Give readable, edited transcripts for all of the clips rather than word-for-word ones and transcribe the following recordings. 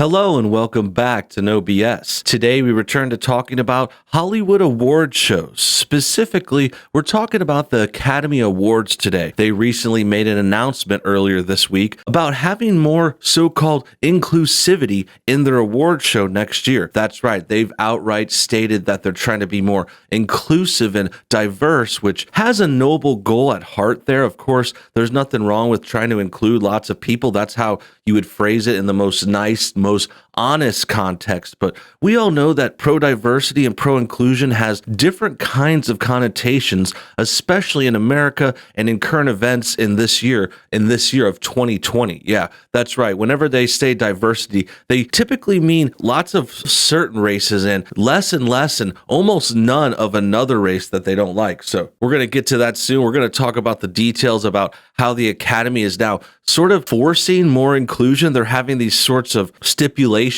Hello and welcome back to NoBS. Today we return to talking about Hollywood award shows. Specifically, we're talking about the Academy Awards today. They recently made an announcement earlier this week about having more so-called inclusivity in their award show next year. That's right, they've outright stated that they're trying to be more inclusive and diverse, which has a noble goal at heart there. Of course, there's nothing wrong with trying to include lots of people. That's how you would phrase it in the most nice, most honest context. But we all know that pro-diversity and pro-inclusion has different kinds of connotations, especially in America and in current events in this year of 2020. Yeah, that's right. Whenever they say diversity, they typically mean lots of certain races and less and almost none of another race that they don't like. So we're going to get to that soon. We're going to talk about the details about how the Academy is now sort of forcing more inclusion. They're having these sorts of stipulations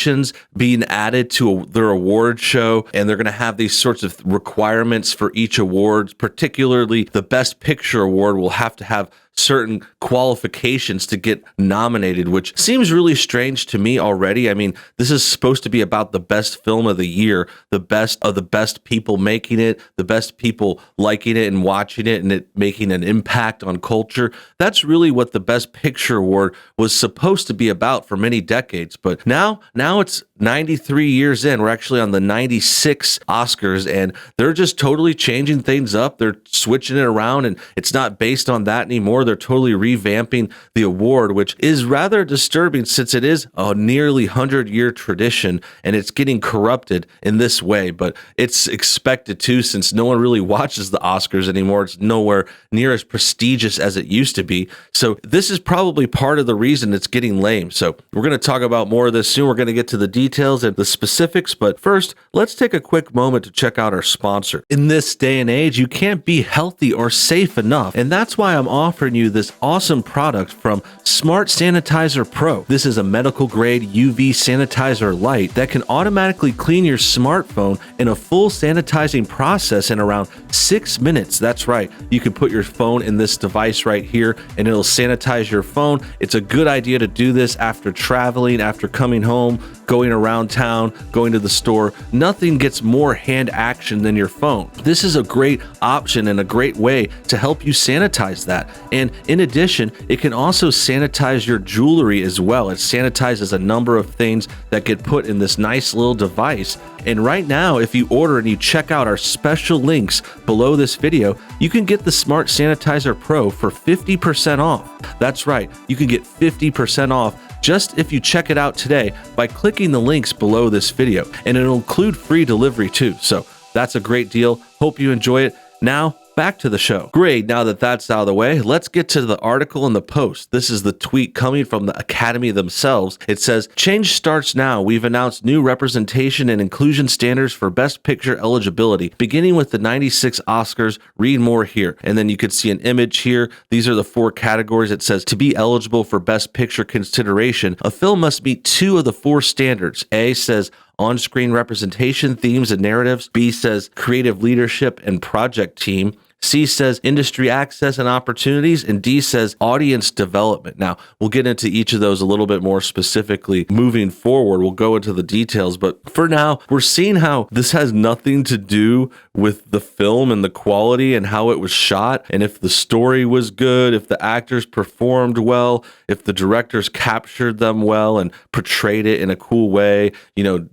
being added to their award show, and they're going to have these sorts of requirements for each award. Particularly, the Best Picture award will have to have certain qualifications to get nominated, which seems really strange to me already. I mean, this is supposed to be about the best film of the year, the best of the best people making it, the best people liking it and watching it, and it making an impact on culture. That's really what the Best Picture award was supposed to be about for many decades. But now it's 93 years in. We're actually on the 96 Oscars, and they're just totally changing things up. They're switching it around, and it's not based on that anymore. They're totally revamping the award, which is rather disturbing since it is a nearly 100-year tradition, and it's getting corrupted in this way. But it's expected to, since no one really watches the Oscars anymore. It's nowhere near as prestigious as it used to be. So this is probably part of the reason it's getting lame. So we're going to talk about more of this soon. We're going to get to the details and the specifics, but first, let's take a quick moment to check out our sponsor. In this day and age, you can't be healthy or safe enough, and that's why I'm offering you this awesome product from Smart Sanitizer Pro. This is a medical grade UV sanitizer light that can automatically clean your smartphone in a full sanitizing process in around 6 minutes. That's right, you can put your phone in this device right here and it'll sanitize your phone. It's a good idea to do this after traveling, after coming home, going around town, going to the store. Nothing gets more hand action than your phone. This is a great option and a great way to help you sanitize that. And in addition, it can also sanitize your jewelry as well. It sanitizes a number of things that get put in this nice little device. And right now, if you order and you check out our special links below this video, you can get the Smart Sanitizer Pro for 50% off. That's right, you can get 50% off just if you check it out today by clicking the links below this video, and it'll include free delivery too. So that's a great deal. Hope you enjoy it. Now, back to the show. Great, now that that's out of the way, let's get to the article and the post. This is the tweet coming from the Academy themselves. It says, "Change starts now. We've announced new representation and inclusion standards for Best Picture eligibility, beginning with the 96 Oscars. Read more here." And then you could see an image here. These are the 4 categories. It says, to be eligible for Best Picture consideration, a film must meet 2 of the 4 standards. A says, on-screen representation, themes, and narratives. B says creative leadership and project team. C says industry access and opportunities, and D says audience development. Now, we'll get into each of those a little bit more specifically moving forward. We'll go into the details, but for now, we're seeing how this has nothing to do with the film and the quality and how it was shot, and if the story was good, if the actors performed well, if the directors captured them well and portrayed it in a cool way,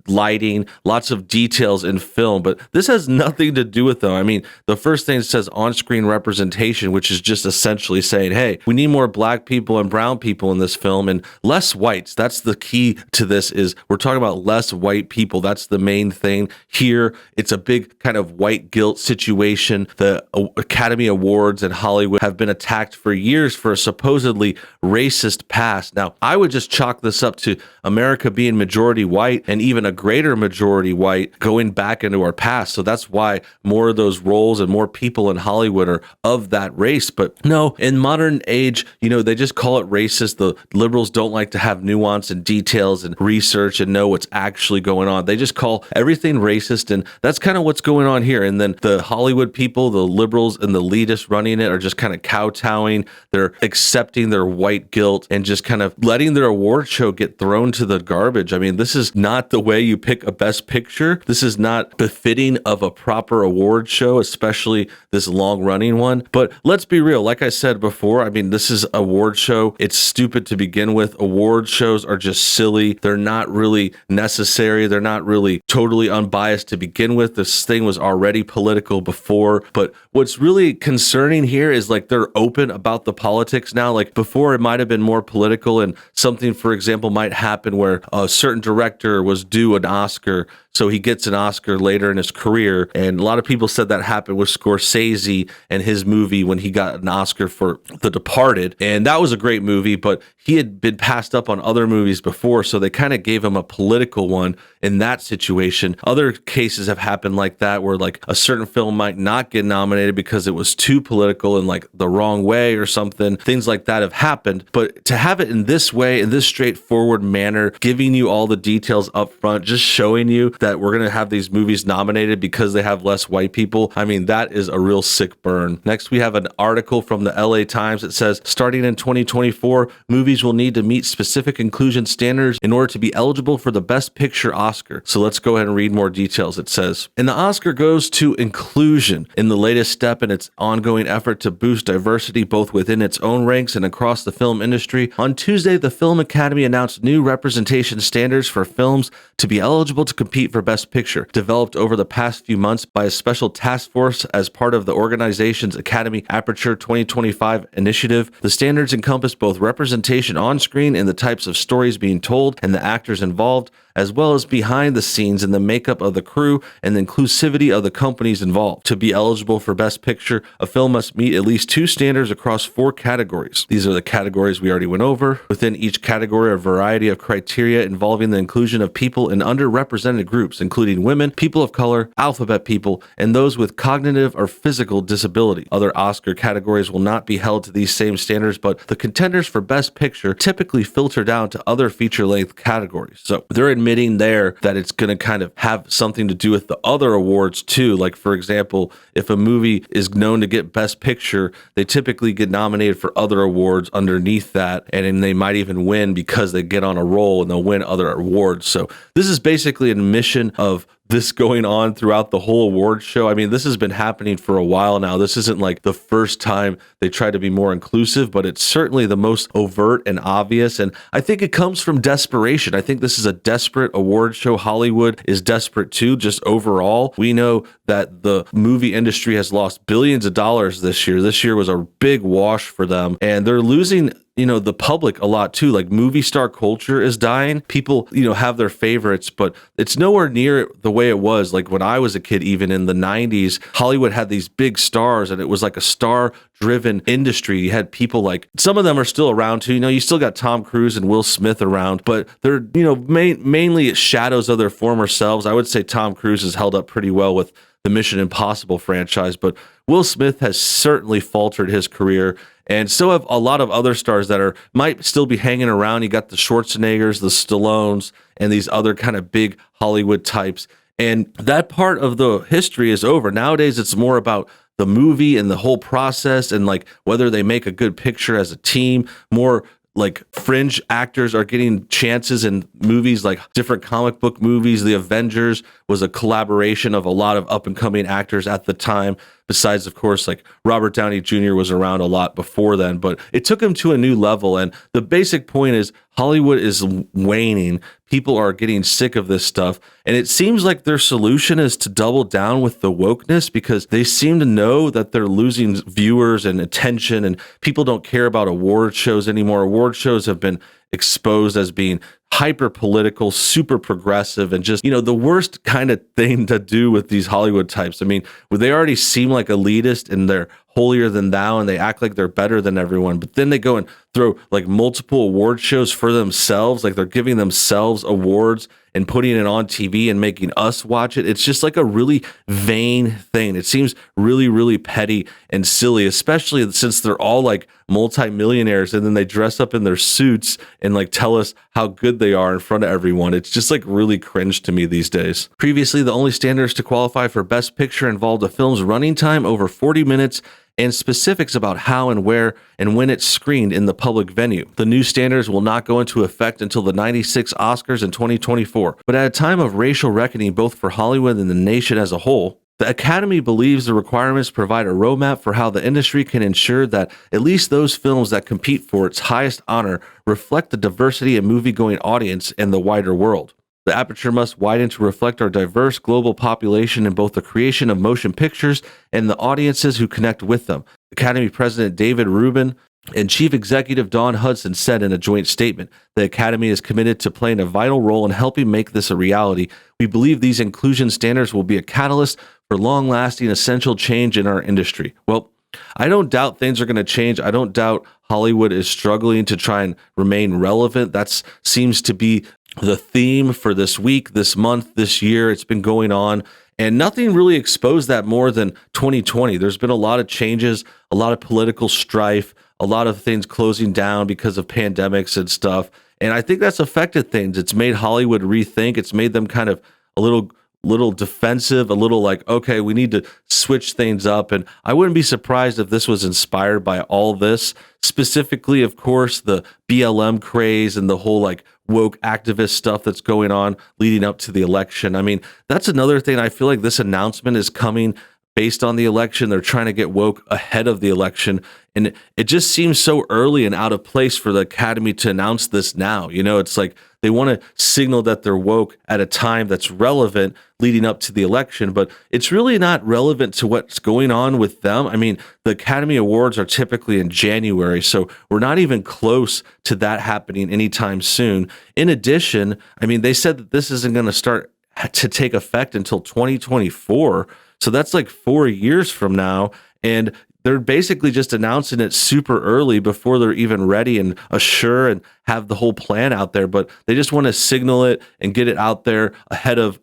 lighting, lots of details in film, but this has nothing to do with them. I mean, the first thing it says on-screen representation, which is just essentially saying, hey, we need more black people and brown people in this film and less whites. That's the key to this, is we're talking about less white people. That's the main thing here. It's a big kind of white guilt situation. The Academy Awards in Hollywood have been attacked for years for a supposedly racist past. Now, I would just chalk this up to America being majority white and even a greater majority white going back into our past. So that's why more of those roles and more people in Hollywood are of that race. But no, in modern age, they just call it racist. The liberals don't like to have nuance and details and research and know what's actually going on. They just call everything racist, and that's kind of what's going on here. And then the Hollywood people, the liberals and the elitists running it, are just kind of kowtowing. They're accepting their white guilt and just kind of letting their award show get thrown to the garbage. I mean, this is not the way you pick a best picture. This is not befitting of a proper award show, especially this long running one. But let's be real. Like I said before, I mean, this is an award show. It's stupid to begin with. Award shows are just silly. They're not really necessary. They're not really totally unbiased to begin with. This thing was already political before. But what's really concerning here is like they're open about the politics now. Like before, it might have been more political, and something, for example, might happen where a certain director was due an Oscar, so he gets an Oscar later in his career. And a lot of people said that happened with Scorsese and his movie when he got an Oscar for The Departed. And that was a great movie, but he had been passed up on other movies before, so they kind of gave him a political one in that situation. Other cases have happened like that, where like a certain film might not get nominated because it was too political in like the wrong way or something. Things like that have happened. But to have it in this way, in this straightforward manner, giving you all the details up front, just showing you that we're going to have these movies nominated because they have less white people, I mean, that is a real sick burn. Next, we have an article from the LA Times that says, starting in 2024, movies will need to meet specific inclusion standards in order to be eligible for the Best Picture Oscar. So let's go ahead and read more details. It says, and the Oscar goes to inclusion in the latest step in its ongoing effort to boost diversity both within its own ranks and across the film industry. On Tuesday, the Film Academy announced new representation standards for films to be eligible to compete for Best Picture, developed over the past few months by a special task force as part of the organization's Academy Aperture 2025 initiative. The standards encompass both representation on screen and the types of stories being told and the actors involved, as well as behind the scenes and the makeup of the crew and the inclusivity of the companies involved. To be eligible for Best Picture, a film must meet at least 2 standards across 4 categories. These are the categories we already went over. Within each category, a variety of criteria involving the inclusion of people in underrepresented groups, including women, people of color, alphabet people, and those with cognitive or physical disability. Other Oscar categories will not be held to these same standards, but the contenders for Best Picture typically filter down to other feature-length categories. So they're admitting there that it's going to kind of have something to do with the other awards too. Like, for example, if a movie is known to get Best Picture, they typically get nominated for other awards underneath that, and then they might even win because they get on a roll and they'll win other awards. So this is basically an admission of this going on throughout the whole award show. I mean, this has been happening for a while now. This isn't like the first time they try to be more inclusive, but it's certainly the most overt and obvious. And I think it comes from desperation. I think this is a desperate award show. Hollywood is desperate too, just overall. We know that the movie industry has lost billions of dollars this year. This year was a big wash for them, and they're losing the public a lot too. Like, movie star culture is dying. People, have their favorites, but it's nowhere near the way it was. Like when I was a kid, even in the 90s, Hollywood had these big stars and it was like a star driven industry. You had people like, some of them are still around too. You still got Tom Cruise and Will Smith around, but they're, mainly shadows of their former selves. I would say Tom Cruise has held up pretty well with the Mission Impossible franchise, but Will Smith has certainly faltered his career. And so have a lot of other stars that might still be hanging around. You got the Schwarzeneggers, the Stallones, and these other kind of big Hollywood types. And that part of the history is over. Nowadays, it's more about the movie and the whole process and like whether they make a good picture as a team. More like fringe actors are getting chances in movies like different comic book movies. The Avengers was a collaboration of a lot of up and coming actors at the time. Besides, of course, like Robert Downey Jr. was around a lot before then, but it took him to a new level. And the basic point is Hollywood is waning. People are getting sick of this stuff. And it seems like their solution is to double down with the wokeness, because they seem to know that they're losing viewers and attention, and people don't care about award shows anymore. Award shows have been exposed as being hyper political, super progressive, and just, the worst kind of thing to do with these Hollywood types. I mean, they already seem like elitist and they're holier than thou and they act like they're better than everyone. But then they go and throw like multiple award shows for themselves. Like they're giving themselves awards and putting it on TV and making us watch it. It's just like a really vain thing. It seems really, really petty and silly, especially since they're all like multimillionaires and then they dress up in their suits and like tell us how good they are in front of everyone. It's just like really cringe to me these days. Previously, the only standards to qualify for Best Picture involved a film's running time over 40 minutes and specifics about how and where and when it's screened in the public venue. The new standards will not go into effect until the 96 Oscars in 2024. But at a time of racial reckoning, both for Hollywood and the nation as a whole, the Academy believes the requirements provide a roadmap for how the industry can ensure that at least those films that compete for its highest honor reflect the diversity of movie-going audience and the wider world. The aperture must widen to reflect our diverse global population in both the creation of motion pictures and the audiences who connect with them, Academy President David Rubin and Chief Executive Don Hudson said in a joint statement. The Academy is committed to playing a vital role in helping make this a reality. We believe these inclusion standards will be a catalyst for long-lasting, essential change in our industry. Well, I don't doubt things are going to change. I don't doubt Hollywood is struggling to try and remain relevant. That seems to be the theme for this week, this month, this year. It's been going on, and nothing really exposed that more than 2020. There's been a lot of changes, a lot of political strife, a lot of things closing down because of pandemics and stuff. And I think that's affected things. It's made Hollywood rethink. It's made them kind of a little defensive, a little like, okay, we need to switch things up. And I wouldn't be surprised if this was inspired by all this, specifically, of course, the BLM craze and the whole like woke activist stuff that's going on leading up to the election. I mean, that's another thing. I feel like this announcement is coming based on the election. They're trying to get woke ahead of the election. And it just seems so early and out of place for the Academy to announce this now. You know, it's like they want to signal that they're woke at a time that's relevant leading up to the election, but it's really not relevant to what's going on with them. I mean, the Academy Awards are typically in January, so we're not even close to that happening anytime soon. In addition, I mean, they said that this isn't going to start to take effect until 2024. So that's like 4 years from now. And they're basically just announcing it super early before they're even ready and assure and have the whole plan out there. But they just want to signal it and get it out there ahead of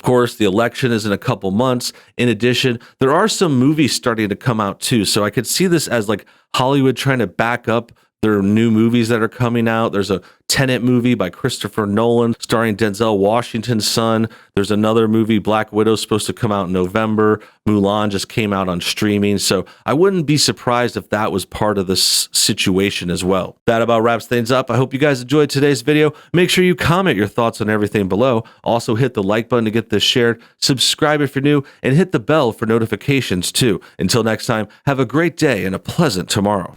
course, the election is in a couple months. In addition, there are some movies starting to come out too. So I could see this as like Hollywood trying to back up their new movies that are coming out. There's a Tenet movie by Christopher Nolan starring Denzel Washington's son. There's another movie, Black Widow, supposed to come out in November. Mulan just came out on streaming. So I wouldn't be surprised if that was part of this situation as well. That about wraps things up. I hope you guys enjoyed today's video. Make sure you comment your thoughts on everything below. Also hit the like button to get this shared. Subscribe if you're new and hit the bell for notifications too. Until next time, have a great day and a pleasant tomorrow.